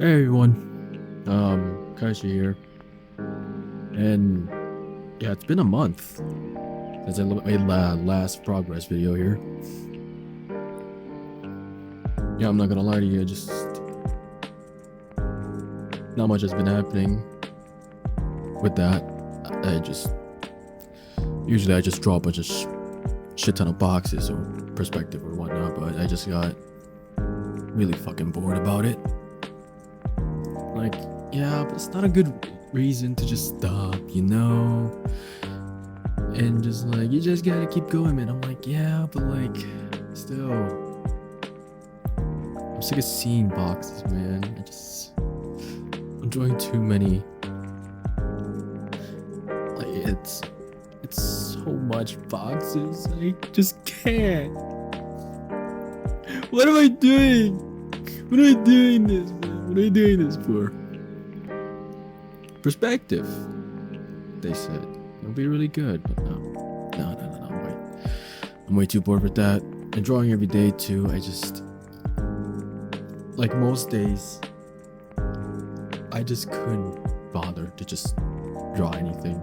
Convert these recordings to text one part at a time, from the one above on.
Hey everyone, Kaishi here, and yeah, it's been a month since I made last progress video here. Yeah, I'm not gonna lie to you, just not much has been happening with that. I just usually I just draw a bunch of shit ton of boxes or perspective or whatnot, but I just got really fucking bored about it. Like, yeah, but it's not a good reason to just stop, you know? And just like, you just gotta keep going, man. I'm like, yeah, but like, still. I'm sick of seeing boxes, man. I'm drawing too many. Like, it's so much boxes. I just can't. What am I doing? What am I doing this, man? What are you doing this for? Perspective, they said. It'll be really good, but no. Wait. I'm way too bored with that. And drawing every day too. I just, like most days, I just couldn't bother to just draw anything.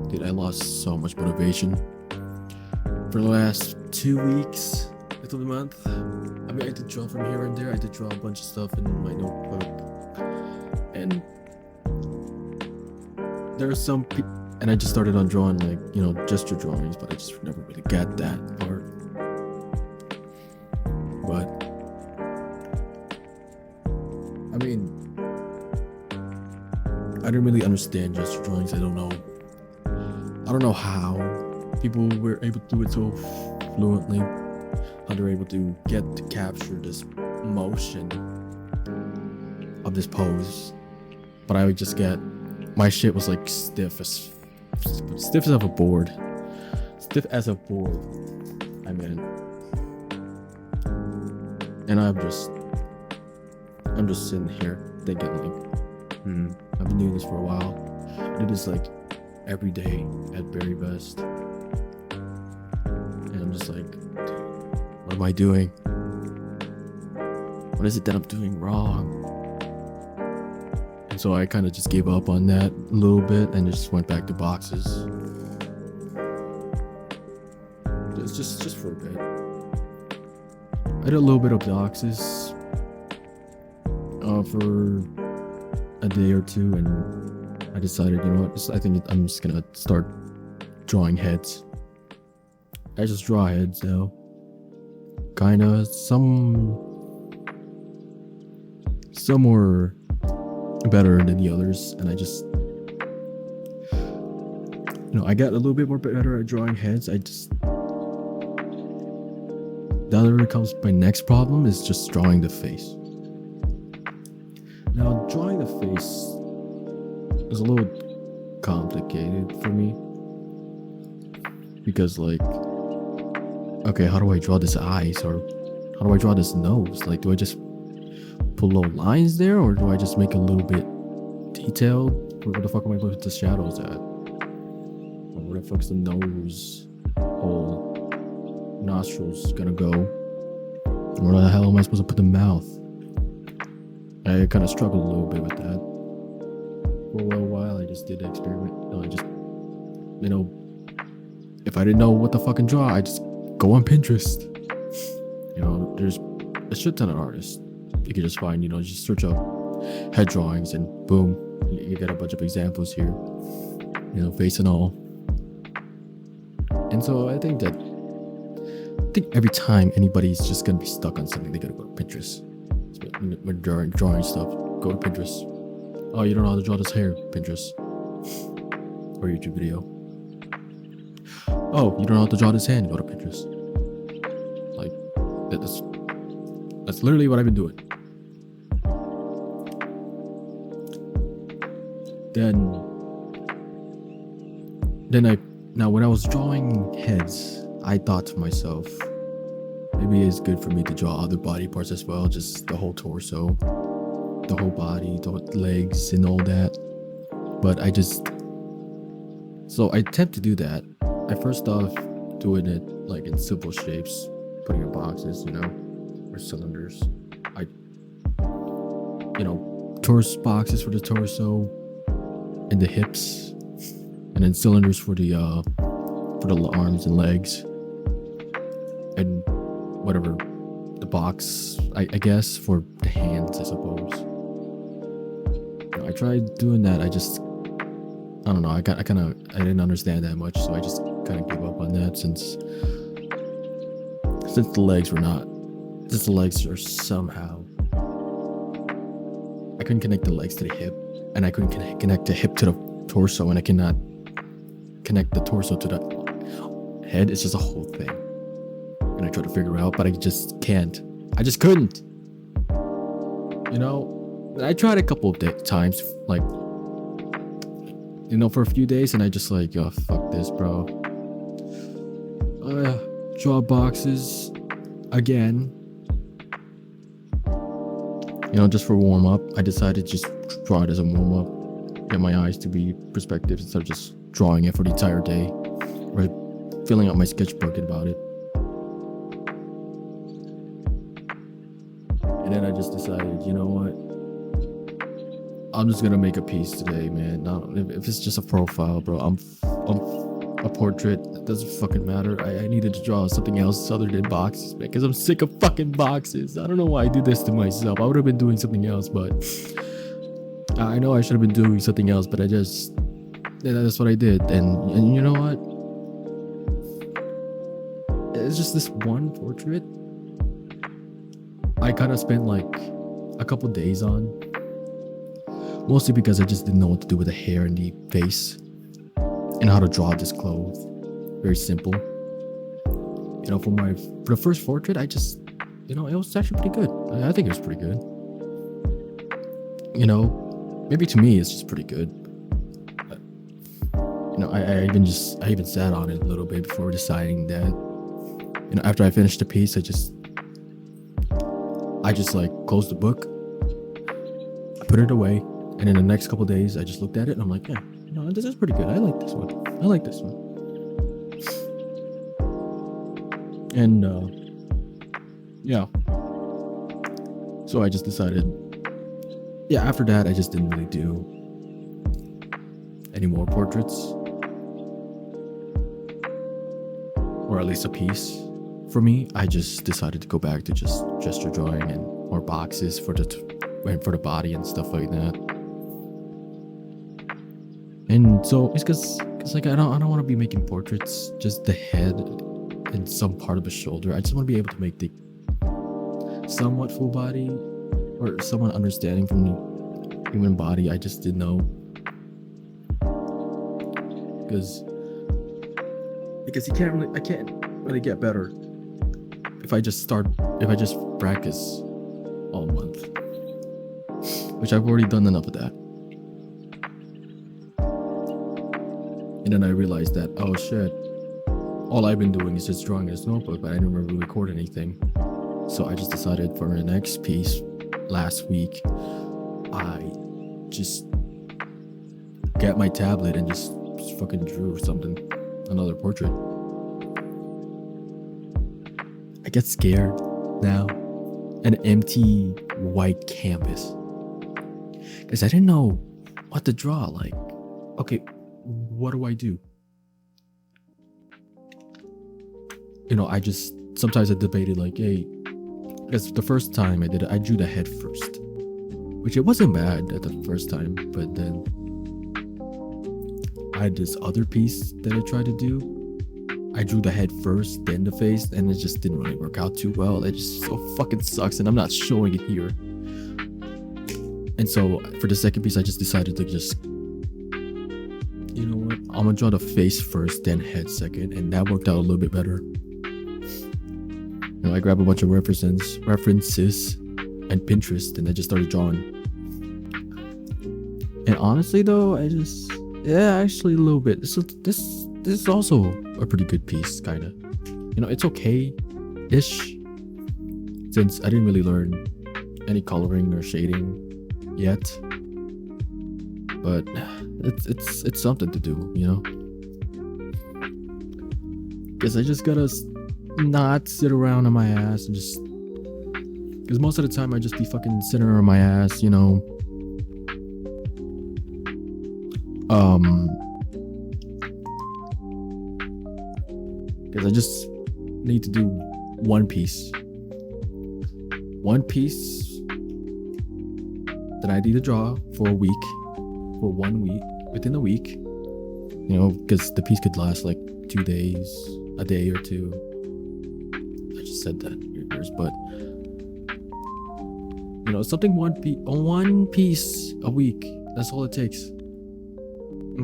Dude, I lost so much motivation for the last 2 weeks of the month. I mean, I did draw from here and there. I did draw a bunch of stuff in my notebook. And there are some people, and I just started on drawing, like, you know, gesture drawings, but I just never really got that part. But I mean, I didn't really understand gesture drawings. I don't know how people were able to do it so fluently, how they're able to get to capture this motion of this pose. But I would just get, my shit was like stiff as a board. Stiff as a board, I mean. And I'm just sitting here thinking like, I've been doing this for a while. I do this like every day at very best. And I'm just like, what am I doing? What is it that I'm doing wrong? And so I kind of just gave up on that a little bit and just went back to boxes. Just for a bit. I did a little bit of boxes for a day or two, and I decided, you know what, I think I'm just gonna start drawing heads. I just draw heads now. Kinda. Some were better than the others, and I just, you know, I got a little bit more better at drawing heads. The other becomes my next problem is just drawing the face. Now, drawing the face is a little complicated for me because, like, okay, how do I draw this eyes, or how do I draw this nose? Like, do I just put little lines there, or do I just make a little bit detailed? Where the fuck am I going to put the shadows at? Or where the fuck's the nose hole, nostrils gonna go? Where the hell am I supposed to put the mouth? I kind of struggled a little bit with that. For a little while, I just did the experiment. I just, you know, if I didn't know what to fucking draw, I just go on Pinterest. You know, there's a shit ton of artists. You can just find, you know, just search up head drawings and boom, you get a bunch of examples here, you know, face and all. And so I think every time anybody's just gonna be stuck on something, they gotta go to Pinterest. So when drawing stuff, go to Pinterest. Oh, you don't know how to draw this hair? Pinterest. Or YouTube video. Oh, you don't know how to draw this hand? Go to Pinterest. Like, that's literally what I've been doing. Now when I was drawing heads, I thought to myself, maybe it's good for me to draw other body parts as well, just the whole torso, the whole body, the legs and all that. But so I tend to do that. I first off doing it like in simple shapes, putting in boxes, you know, or cylinders. torso boxes for the torso and the hips, and then cylinders for the arms and legs, and whatever the box, I guess, for the hands, I suppose. I tried doing that. I don't know. I didn't understand that much, so I just kind of gave up on that since the legs are somehow. I couldn't connect the legs to the hip, and I couldn't connect the hip to the torso, and I cannot connect the torso to the head. It's just a whole thing. And I tried to figure out, but I just can't. I just couldn't. I tried a couple of times, like, for a few days, and I just like, oh, fuck this, bro. Draw boxes again. Just for warm up. I decided to just draw it as a warm up. Get my eyes to be perspective instead of just drawing it for the entire day. Or filling out my sketchbook about it. And then I just decided, you know what? I'm just gonna make a piece today, man. Now, if it's just a profile, bro, I'm a portrait. It doesn't fucking matter. I needed to draw something else other than boxes, man, because I'm sick of fucking boxes. I don't know why I do this to myself. I would have been doing something else, but I know I should have been doing something else, but that's what I did. And you know what? It's just this one portrait I kind of spent like a couple days on. Mostly because I just didn't know what to do with the hair and the face and how to draw this clothes. Very simple. For the first portrait, I just, it was actually pretty good. I think it was pretty good. Maybe to me it's just pretty good. But, I even sat on it a little bit before deciding that. After I finished the piece, I just like closed the book, put it away. And in the next couple days, I just looked at it and I'm like, yeah, this is pretty good. I like this one. And, yeah. So I just decided, after that, I just didn't really do any more portraits. Or at least a piece. For me, I just decided to go back to just gesture drawing and more boxes for the body and stuff like that. And so it's because like I don't want to be making portraits, just the head and some part of the shoulder. I just want to be able to make the somewhat full body or somewhat understanding from the human body. I just didn't know because I can't really get better if I just practice all month, which I've already done enough of that. And then I realized that, oh shit, all I've been doing is just drawing this notebook, but I didn't really record anything. So I just decided for the next piece last week, I just get my tablet and just fucking drew another portrait. I get scared now. An empty white canvas. Because I didn't know what to draw. Like, okay, what do I do? Sometimes I debated like, hey, because the first time I did it, I drew the head first. Which it wasn't bad at the first time, but then I had this other piece that I tried to do. I drew the head first, then the face, and it just didn't really work out too well. It just so fucking sucks, and I'm not showing it here. And so for the second piece, I just decided to just, you know what? I'm gonna draw the face first, then head second, and that worked out a little bit better. I grabbed a bunch of references and Pinterest, and I just started drawing. And honestly, though, actually a little bit. This is also a pretty good piece, kind of. It's okay-ish, since I didn't really learn any coloring or shading yet. But it's something to do, Because I just gotta not sit around on my ass and just Because most of the time I just be fucking sitting on my ass, you know. Because I just need to do one piece. One piece that I need to draw for a week. For 1 week. Within a week. You know, because the piece could last like 2 days, a day or two. I just said that in your ears, but you know, something one piece a week. That's all it takes.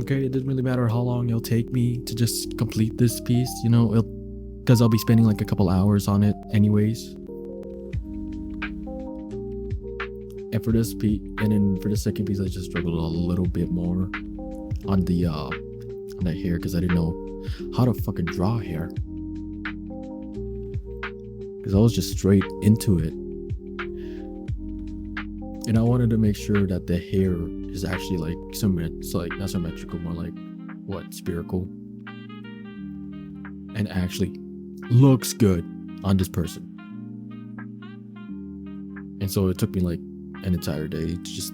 Okay, it doesn't really matter how long it'll take me to just complete this piece, you know, because I'll be spending like a couple hours on it anyways. And for this piece, and then for the second piece, I just struggled a little bit more on the hair because I didn't know how to fucking draw hair. Because I was just straight into it. And I wanted to make sure that the hair is actually like not symmetrical, more like spherical. And actually looks good on this person. And so it took me like an entire day to just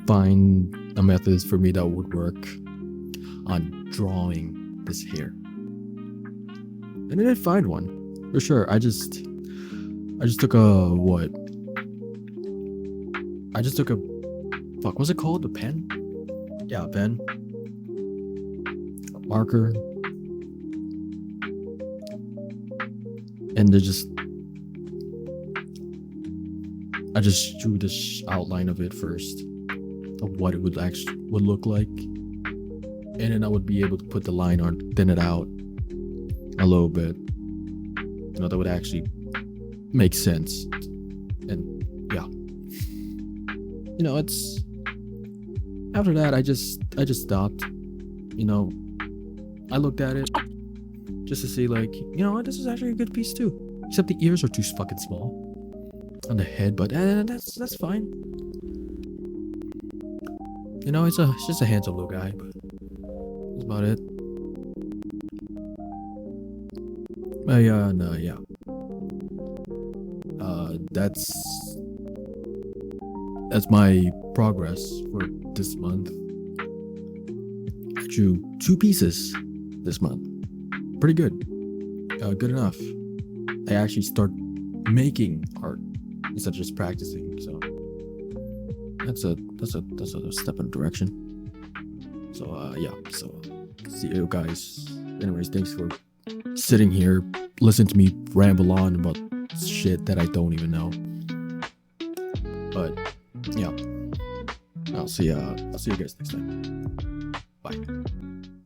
find a method for me that would work on drawing this hair. And I didn't find one. For sure. I just took fuck, what's it called? A pen? Yeah, a pen. A marker. And I just drew this outline of it first. Of what it would look like. And then I would be able to put the line on, thin it out a little bit. You know, that would actually make sense. And yeah. You know, it's after that I just stopped. You know, I looked at it just to see like, you know what, this is actually a good piece too. Except the ears are too fucking small on the head, but that's fine. You know, it's just a handsome little guy, but that's about it. Yeah. That's my progress for this month. I drew 2 pieces this month. Pretty good. Good enough. I actually start making art instead of just practicing. So that's a step in the direction. So yeah. So see you guys. Anyways, thanks for sitting here, listen to me ramble on about shit that I don't even know. But yeah, I'll see you guys next time. Bye.